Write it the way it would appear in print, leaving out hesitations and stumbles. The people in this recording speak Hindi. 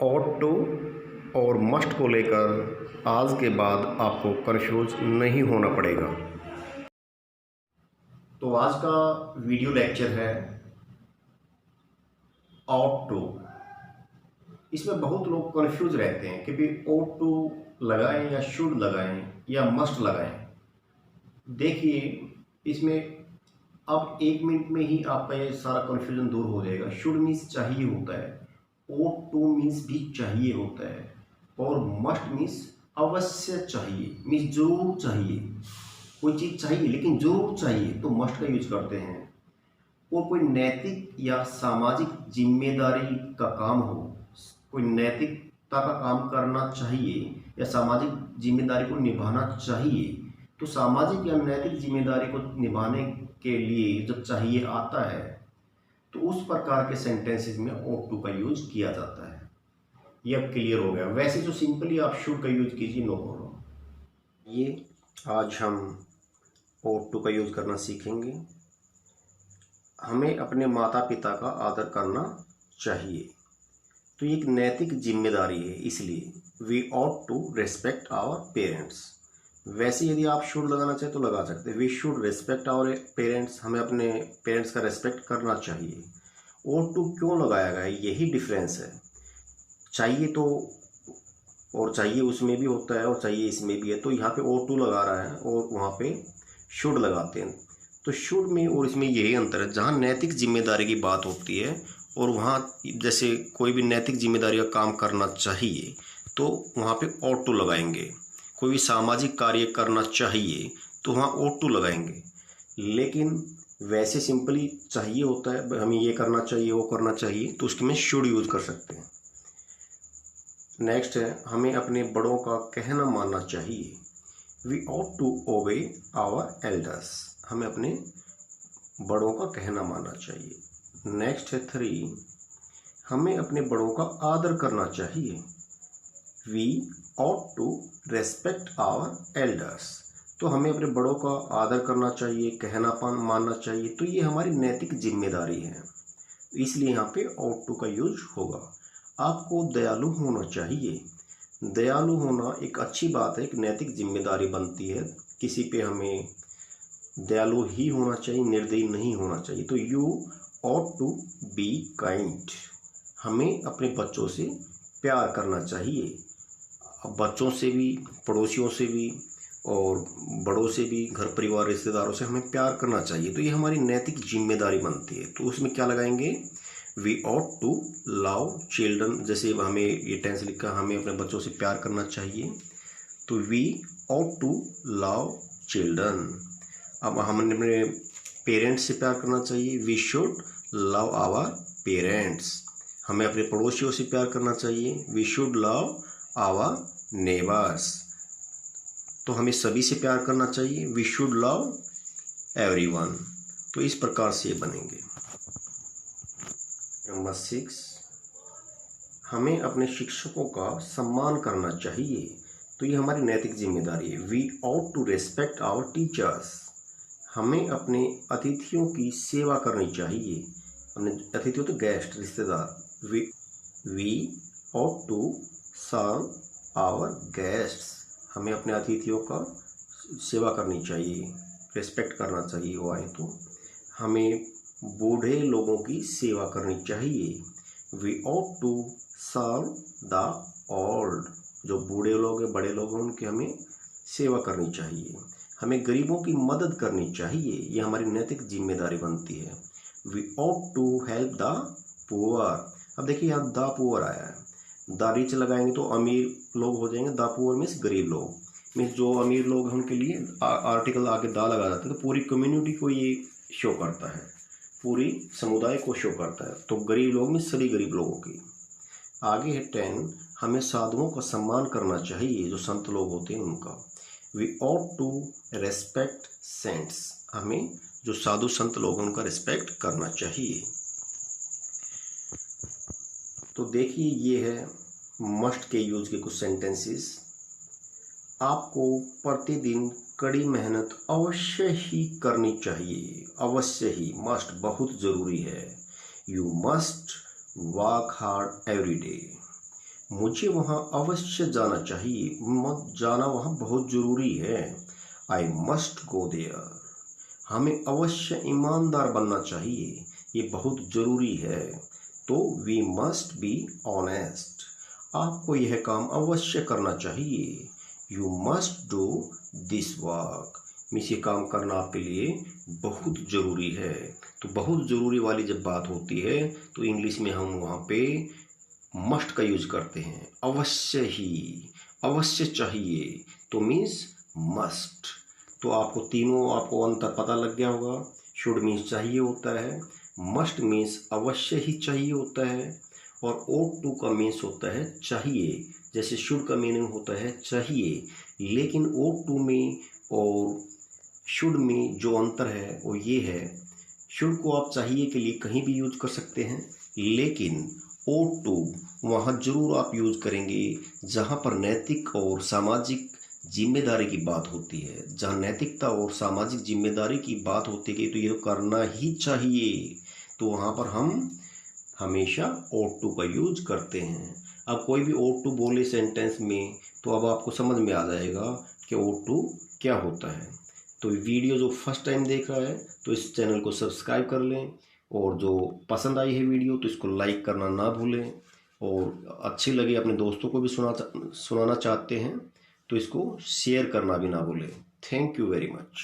ought to और must को लेकर आज के बाद आपको कन्फ्यूज नहीं होना पड़ेगा। तो आज का वीडियो लेक्चर है ought to। इसमें बहुत लोग कन्फ्यूज रहते हैं कि भाई ought to लगाएं या should लगाएं या must लगाएं। देखिए इसमें अब 1 मिनट में ही आपका ये सारा कन्फ्यूजन दूर हो जाएगा। शुड मीन्स चाहिए होता है, ought to मीन्स भी चाहिए होता है, और मस्ट मीन्स अवश्य चाहिए, मीन्स जरूर चाहिए। कोई चीज़ चाहिए लेकिन जरूर चाहिए तो मस्ट का यूज करते हैं। और कोई नैतिक या सामाजिक जिम्मेदारी का काम हो, कोई नैतिकता का काम करना चाहिए या सामाजिक जिम्मेदारी को निभाना चाहिए, तो सामाजिक या नैतिक जिम्मेदारी को निभाने के लिए जब चाहिए आता है तो उस प्रकार के सेंटेंसेस में ought to का यूज किया जाता है। ये अब क्लियर हो गया। वैसे जो सिंपली आप should का यूज कीजिए, नो प्रॉब्लम। ये आज हम ought to का यूज करना सीखेंगे। हमें अपने माता पिता का आदर करना चाहिए, तो ये एक नैतिक जिम्मेदारी है, इसलिए we ought to respect our parents। वैसे यदि आप शुड लगाना चाहें तो लगा सकते हैं, we should respect our parents. हमें अपने पेरेंट्स का रेस्पेक्ट करना चाहिए। ought to क्यों लगाया गया है, यही डिफरेंस है। चाहिए तो और चाहिए उसमें भी होता है और चाहिए इसमें भी है, तो यहाँ पे ought to लगा रहा है और वहाँ पे शुड लगाते हैं। तो शुड में और इसमें यही अंतर है, जहाँ नैतिक जिम्मेदारी की बात होती है और वहाँ जैसे कोई भी नैतिक जिम्मेदारी का काम करना चाहिए तो वहाँ पे ought to लगाएंगे। कोई भी सामाजिक कार्य करना चाहिए तो वहाँ ought to लगाएंगे। लेकिन वैसे सिंपली चाहिए होता है, हमें ये करना चाहिए वो करना चाहिए, तो उसके में शुड यूज कर सकते हैं। नेक्स्ट है, हमें अपने बड़ों का कहना मानना चाहिए। We ought to obey our elders। हमें अपने बड़ों का कहना मानना चाहिए। नेक्स्ट है 3, हमें अपने बड़ों का आदर करना चाहिए। We ought to respect our elders। तो हमें अपने बड़ों का आदर करना चाहिए, कहना मानना चाहिए, तो ये हमारी नैतिक जिम्मेदारी है, इसलिए यहाँ पे ought to का यूज होगा। आपको दयालु होना चाहिए। दयालु होना एक अच्छी बात है, एक नैतिक जिम्मेदारी बनती है। किसी पे हमें दयालु ही होना चाहिए, निर्दयी नहीं होना चाहिए। तो you ought to be kind। हमें अपने बच्चों से प्यार करना चाहिए, बच्चों से भी, पड़ोसियों से भी और बड़ों से भी, घर परिवार रिश्तेदारों से हमें प्यार करना चाहिए। तो ये हमारी नैतिक जिम्मेदारी बनती है। तो उसमें क्या लगाएंगे, we ought to love children। जैसे हमें ये टेंस लिखा, हमें अपने बच्चों से प्यार करना चाहिए, तो we ought to love children। अब हमने अपने पेरेंट्स से प्यार करना चाहिए, we should love our parents. हमें अपने पड़ोसियों से प्यार करना चाहिए, we should love our neighbours. तो हमें सभी से प्यार करना चाहिए, वी शुड लव एवरीवन। तो इस प्रकार से ये बनेंगे। नंबर 6, हमें अपने शिक्षकों का सम्मान करना चाहिए। तो ये हमारी नैतिक जिम्मेदारी है, we ought to respect our teachers। हमें अपने अतिथियों की सेवा करनी चाहिए। अपने अतिथियों तो गेस्ट, रिश्तेदार। We ought to serve our guests। हमें अपने अतिथियों का सेवा करनी चाहिए, रिस्पेक्ट करना चाहिए वो आए तो। हमें बूढ़े लोगों की सेवा करनी चाहिए, we ought to serve the old। जो बूढ़े लोग हैं, बड़े लोग हैं, उनकी हमें सेवा करनी चाहिए। हमें गरीबों की मदद करनी चाहिए, ये हमारी नैतिक जिम्मेदारी बनती है, we ought to help the poor। अब देखिए यहाँ द पुअर आया है, द रिच लगाएंगे तो अमीर लोग हो जाएंगे, द पुअर मीन्स गरीब लोग, मीन्स जो अमीर लोग हैं उनके लिए आर्टिकल आगे द लगा जाता है, तो पूरी कम्युनिटी को ये शो करता है, पूरी समुदाय को शो करता है। तो गरीब लोग में सभी गरीब लोगों की। आगे है 10, हमें साधुओं का सम्मान करना चाहिए, जो संत लोग होते हैं उनका, we ought to respect saints। हमें जो साधु संत लोग हैं उनका रिस्पेक्ट करना चाहिए। तो देखिए ये है मस्ट के यूज के कुछ सेंटेंसेस। आपको प्रतिदिन कड़ी मेहनत अवश्य ही करनी चाहिए, अवश्य ही, मस्ट बहुत ज़रूरी है। You must work hard every day. मुझे वहाँ अवश्य जाना चाहिए, जाना वहाँ बहुत ज़रूरी है। I must go there. हमें अवश्य ईमानदार बनना चाहिए, ये बहुत ज़रूरी है। तो वी मस्ट बी ऑनेस्ट। आपको यह काम अवश्य करना चाहिए। You must do this work. Means ये काम करना आपके लिए बहुत ज़रूरी है। तो बहुत ज़रूरी वाली जब बात होती है तो इंग्लिश में हम वहाँ पे मस्ट का यूज करते हैं। अवश्य ही, अवश्य चाहिए, तो मीन्स मस्ट। तो आपको तीनों आपको अंतर पता लग गया होगा। शुड मीन्स चाहिए होता है, मस्ट मीन्स अवश्य ही चाहिए होता है, और ought to का मीन्स होता है चाहिए। जैसे शुड का मीनिंग होता है चाहिए, लेकिन ought to में और शुड में जो अंतर है वो ये है, शुड को आप चाहिए के लिए कहीं भी यूज कर सकते हैं, लेकिन ought to वहाँ जरूर आप यूज करेंगे जहाँ पर नैतिक और सामाजिक जिम्मेदारी की बात होती है। जहाँ नैतिकता और सामाजिक जिम्मेदारी की बात होती है तो ये करना ही चाहिए, तो वहाँ पर हम हमेशा ought to का यूज करते हैं। अब कोई भी ought to बोले सेंटेंस में तो अब आपको समझ में आ जाएगा कि ought to क्या होता है। तो वीडियो जो फर्स्ट टाइम देख रहा है तो इस चैनल को सब्सक्राइब कर लें, और जो पसंद आई है वीडियो तो इसको लाइक करना ना भूलें, और अच्छी लगे अपने दोस्तों को भी सुनाना चाहते हैं तो इसको शेयर करना भी ना भूलें। Thank you very much.